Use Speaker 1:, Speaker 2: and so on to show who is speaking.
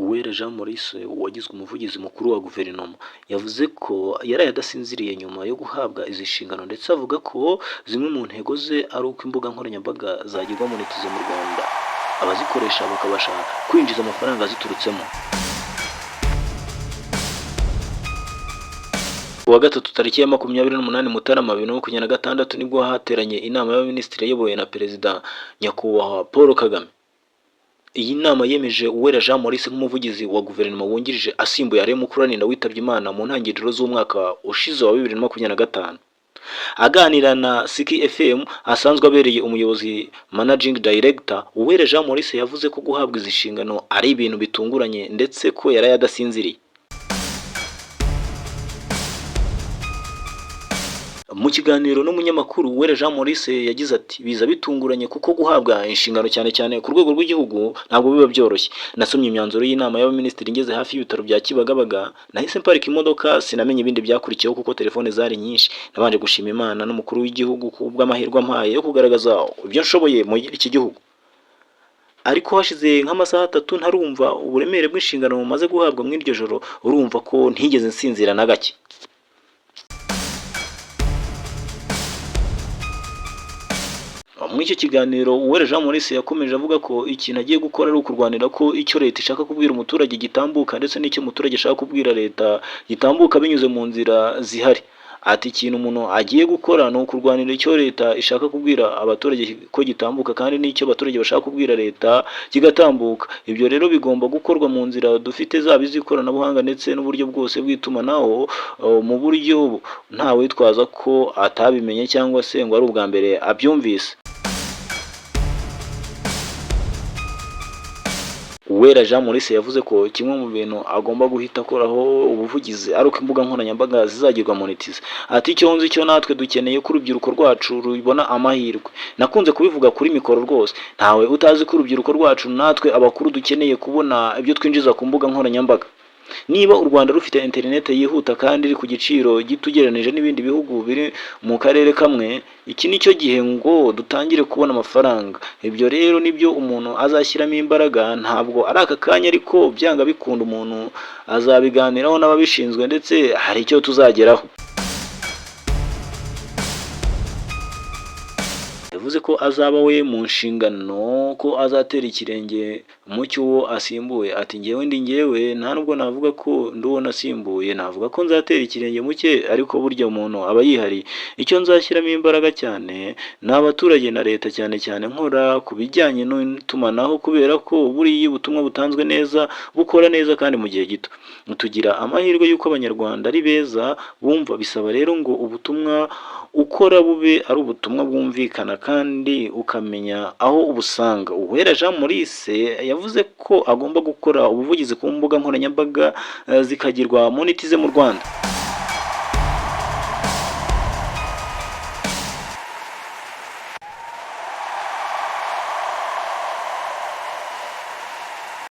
Speaker 1: Uwera Jean Maurice wagizwe umuvugizi mukuru wa guverinoma yavuze ko yaraye adasinziriye nyuma yo guhabwa izi nshingano, ndetse avuga ko zimwe mu ntego ze ari uko imbuga nkoranyambaga zagirwa monetize mu Rwanda, abazikoresha bakabasha kwinjiza amafaranga ziturutsemo. Kuwa gatatu tariki ya 28 Mutarama 2026 nibwo hateranye inama y'abaminisitiri iyobowe na Perezida Nyakubahwa Paul Kagame. Iyi nama yemeje Uwera Jean Maurice nk'umuvugizi wa guverinoma wungirije asimbuye Alain Mukurarinda witabye Imana mu ntangiriro z'umwaka ushize wa 2025. Aganira na Siki FM asanzwe abereye umuyobozi managing director, Uwera Jean Maurice yavuze ko guhabwa izi nshingano ari ibintu bitunguranye ndetse ko yaraye adasinziriye. Mu kiganiro n'umunyamakuru, Uwera Jean Maurice yagize ati biza bitunguranye kuko guhabwa inshingano cyane cyane ku rwego rw'igihugu ntabwo biba byoroshye. Nasomye imyanzuro y'inama y'abaminisitiri ngeze hafi y'ibitaro bya Kibagabaga, nahise mparika imodoka sinamenye ibindi byakurikiyeho kuko telefone zari nyinshi. Nabanje gushima Imana n'umukuru w'igihugu kubw'amahirwe ampaye yo kugaragaza ibyo nshoboye mu iki gihugu. Ariko hashize nk'amasaha 3 ntarumva uburemere bw'inshingano mumaze guhabwa muri iryo joro, urumva ko ntigeze nsinzira na gake. Muri icyo kiganiro Uwera Jean Maurice yakomeje avuga ko ikintu agiye gukora ari ukurwanira ko icyo leta ishaka kubwira umuturage gitambuka, ndetse n'icyo umuturage ashaka kubwira leta gitambuka binyuze mu nzira zihari. Ati ikintu umuntu agiye gukora ni ukurwanira icyo leta ishaka kubwira abaturage ko gitambuka, kandi n'icyo abaturage bashaka kubwira leta kigatambuka. Ibyo rero bigomba gukorwa mu nzira dufite, zaba iz'ikoranabuhanga ndetse n'uburyo bwose bw'itumanaho, mu buryo nta witwaza ko atabimenye cyangwa se ngo ari ubwa mbere abyumvise. Uwera Jean Maurice yavuze ko kimwe mu bintu agomba guhita akoraho ubuvugizi ari uko imbuga nkoranyambaga zizagirwa monetize. Ati icyo nzi cyo natwe dukeneye ko urubyiruko rwacu rubona amahirwe. Nakunze kubivuga kuri mikoro rwose, ntawe utazi ko urubyiruko rwacu natwe abakuru dukeneye kubona ibyo twinjiza ku mbuga nkoranyambaga. Niba u Rwanda rufite internet yihuta kandi iri ku giciro gitugeranije n'ibindi bihugu biri mu karere kamwe, iki nicyo gihe ngo dutangire kubona amafaranga. Ibyo rero nibyo umuntu azashyiramo imbaraga, ntabwo ari aka kanya, ariko byanga bikunda umuntu azabiganiraho n'ababishinzwe ndetse hari icyo tuzageraho. Yavuze ko azaba we mu nshingano, ko azatera ikirenge mu cy'uwo asimbuye. Ati njyewe nta nubwo navuga ko ndi uwo nasimbuye, navuga ko nzatera ikirenge mu cye, ariko burya umuntu aba yihari. Icyo nzashyiramo imbaraga cyane ni abaturage na leta, cyane cyane nkora ku bijyanye n'itumanaho, kubera ko buriya ubutumwa butanzwe neza bukora neza kandi mu gihe gito. Tugira amahirwe y'uko abanyarwanda ari beza bumva, bisaba rero ngo ubutumwa ukora bube ari ubutumwa bwumvikana kandi ukamenya aho ubusanga. Uwera Jean Maurice yavuze ko agomba gukora ubuvugizi ku mbuga nkoranyambaga zikagirwa monetize mu Rwanda.